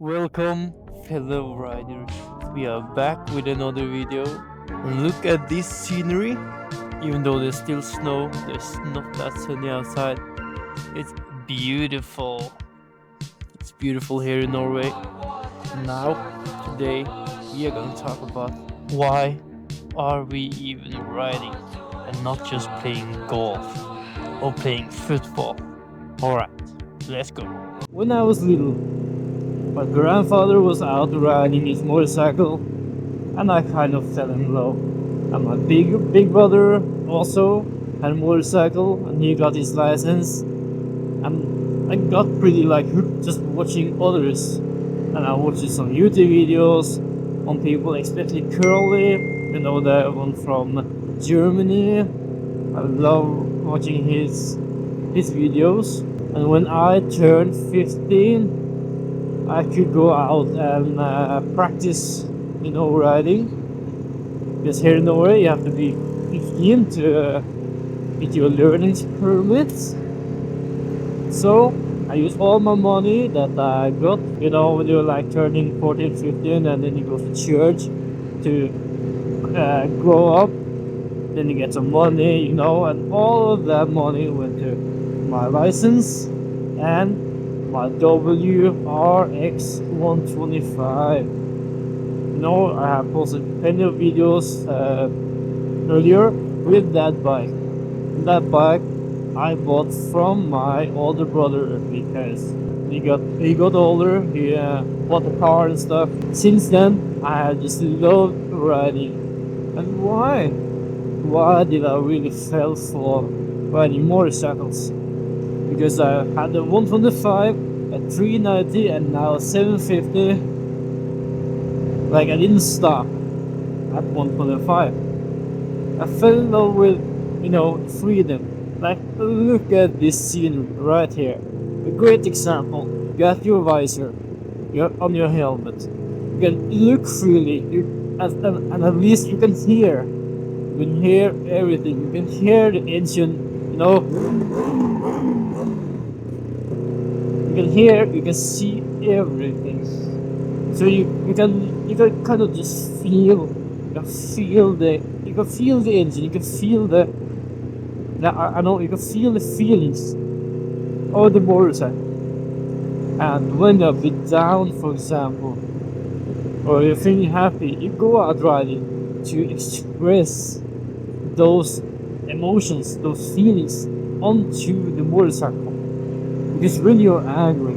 Welcome, fellow riders. We are back with another video. And look at this scenery. Even though there's still snow, there's not that sunny outside. It's beautiful. It's beautiful here in Norway. Now, today, we are going to talk about why are we even riding and not just playing golf or playing football. Alright, let's go. When I was little, my grandfather was out riding his motorcycle, and I kind of fell in love. And my big brother also had a motorcycle, and he got his license. And I got pretty like hooked just watching others. And I watched some YouTube videos on people, especially Curly, the one from Germany. I love watching his videos. And when I turned 15, I could go out and practice, riding. Because here in Norway, you have to be 15 to get your learning permit. So I used all my money that I got, when you're like turning 14, 15, and then you go to church to grow up. Then you get some money, and all of that money went to my license and my WRX 125. I have posted plenty of videos earlier with that bike. That bike I bought from my older brother because he got older. He bought a car and stuff. Since then, I have just loved riding. And why? Why did I really fell for riding motorcycles? Because I had a 125, a 390, and now a 750. Like, I didn't stop at 125. I fell in love with, freedom. Like, look at this scenery right here. A great example. You got your visor, you're on your helmet. You can look freely, and at least you can hear. You can hear everything. You can hear the engine, You can hear, you can see everything. So you can kind of just feel, you can feel the engine, you can feel I know you can feel the feelings of the motorcycle. And when you're a bit down, for example, or you're feeling happy, you go out riding to express those emotions, those feelings onto the motorcycle. Because when you're angry,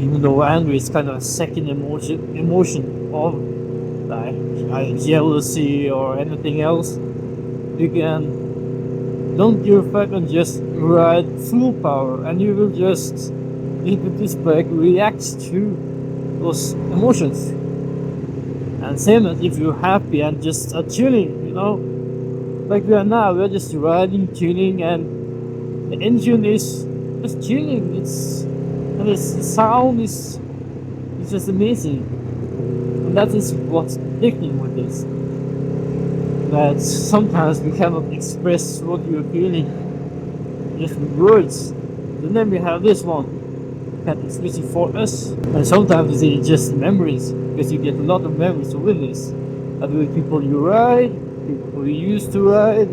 even though anger is kind of a second emotion of like jealousy or anything else, you can don't give a fuck and just ride full power, and you will just this bike reacts to those emotions. And same as if you're happy and just chilling, like we are now, we're just riding, chilling, and the engine is just chilling. The sound is just amazing, and that is what's addicting with this. That sometimes we cannot express what you're feeling just with words. And then we have this one that is missing for us, and sometimes it's just memories, because you get a lot of memories with this. And with people you ride, people you used to ride,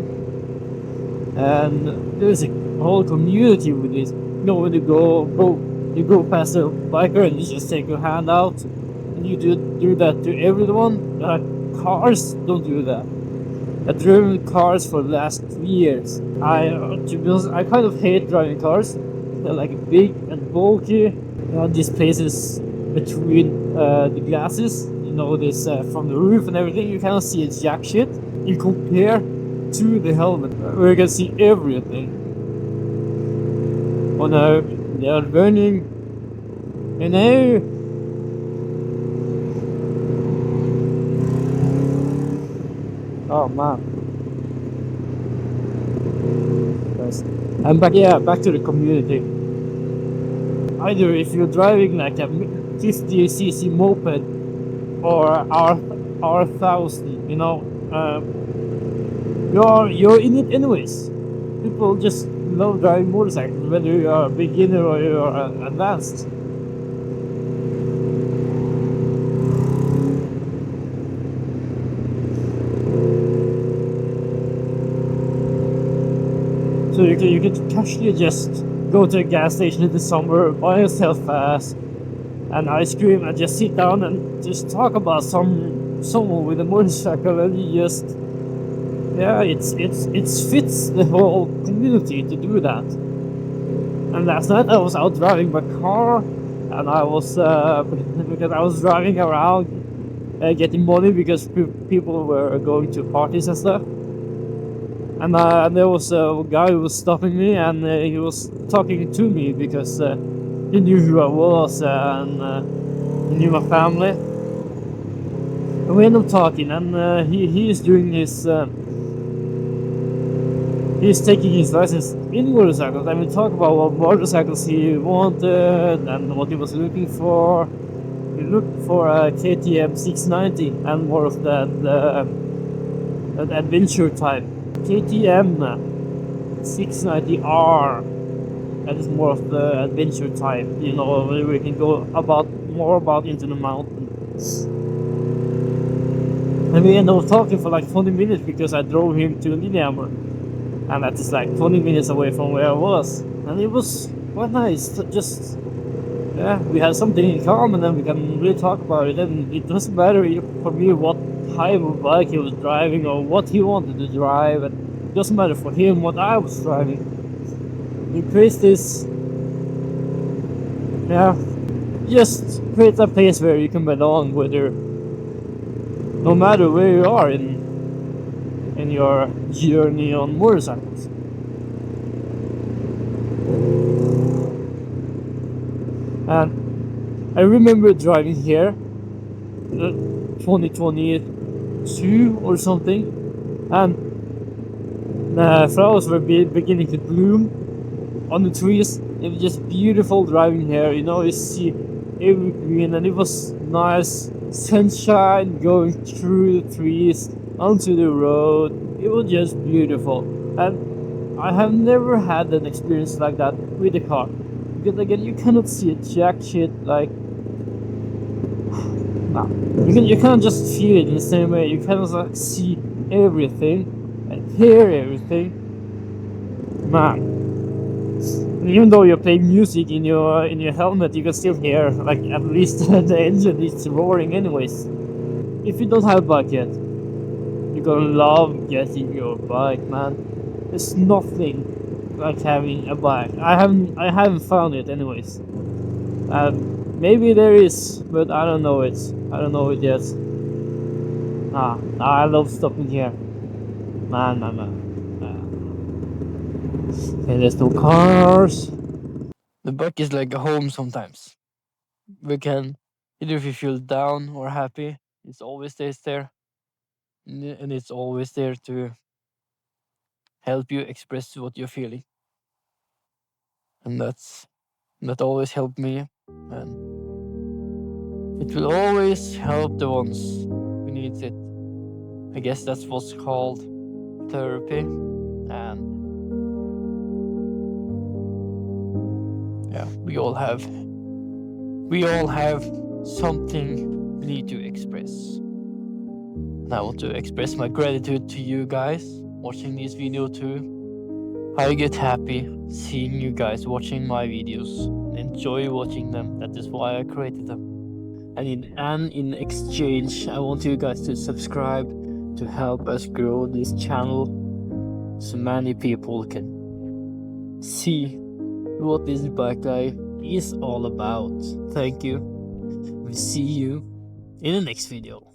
and there's a whole community with this. When you go past a biker and you just take your hand out, and you do that to everyone. Cars don't do that. I've driven cars for the last 3 years. To be honest, I kind of hate driving cars. They're like big and bulky. These places between the glasses, this from the roof and everything, you cannot see a jack shit. You compare to the helmet, where you can see everything. Oh no, they are burning. Oh man. Yes. And back to the community. Either if you're driving like a 50cc moped or R1000, you're in it anyways. People just love driving motorcycles, whether you are a beginner or you're advanced. So you could casually just go to a gas station in the summer, buy yourself fast and ice cream, and just sit down and just talk about someone with a motorcycle, and you just, yeah, it fits the whole community to do that. And last night I was out driving my car, and I was because I was driving around getting money because people were going to parties and stuff. And there was a guy who was stopping me, and he was talking to me because he knew who I was, and he knew my family. And we ended up talking, and he is doing his he's taking his license in motorcycles. I mean, talk about what motorcycles he wanted and what he was looking for. He looked for a KTM 690 and more of the adventure type. KTM 690R. That is more of the adventure type, you know, where we can go more about into the mountains. And we ended up talking for like 20 minutes because I drove him to Lillehammer, and that is like 20 minutes away from where I was, and it was quite nice to just, yeah, we had something in common and we can really talk about it. And it doesn't matter for me what type of bike he was driving or what he wanted to drive, and it doesn't matter for him what I was driving. It creates this, yeah, just create a place where you can belong, whether no matter where you are in your journey on motorcycles. And I remember driving here 2022 or something, and flowers were beginning to bloom on the trees. It was just beautiful driving here, you know, you see every green, and it was nice sunshine going through the trees onto the road. It was just beautiful, and I have never had an experience like that with a car, because again, you cannot see a jack shit. Like, nah, you can't just feel it in the same way. You cannot like see everything and hear everything, man. And even though you're playing music in your helmet, you can still hear, like, at least the engine is roaring anyways. If you don't have a bike yet, you're gonna love getting your bike, man. There's nothing like having a bike. I haven't found it anyways. Maybe there is, but I don't know it. I don't know it yet. I love stopping here. Man. Okay, there's no cars. The bike is like a home sometimes. We can, either if you feel down or happy, it's always stays there. And it's always there to help you express what you're feeling. And that always helped me. And it will always help the ones who needs it. I guess that's what's called therapy. And yeah, we all have something we need to express. And I want to express my gratitude to you guys watching this video too. I get happy seeing you guys watching my videos and enjoy watching them. That is why I created them. And in exchange, I want you guys to subscribe to help us grow this channel so many people can see what this bike life is all about. Thank you. We'll see you in the next video.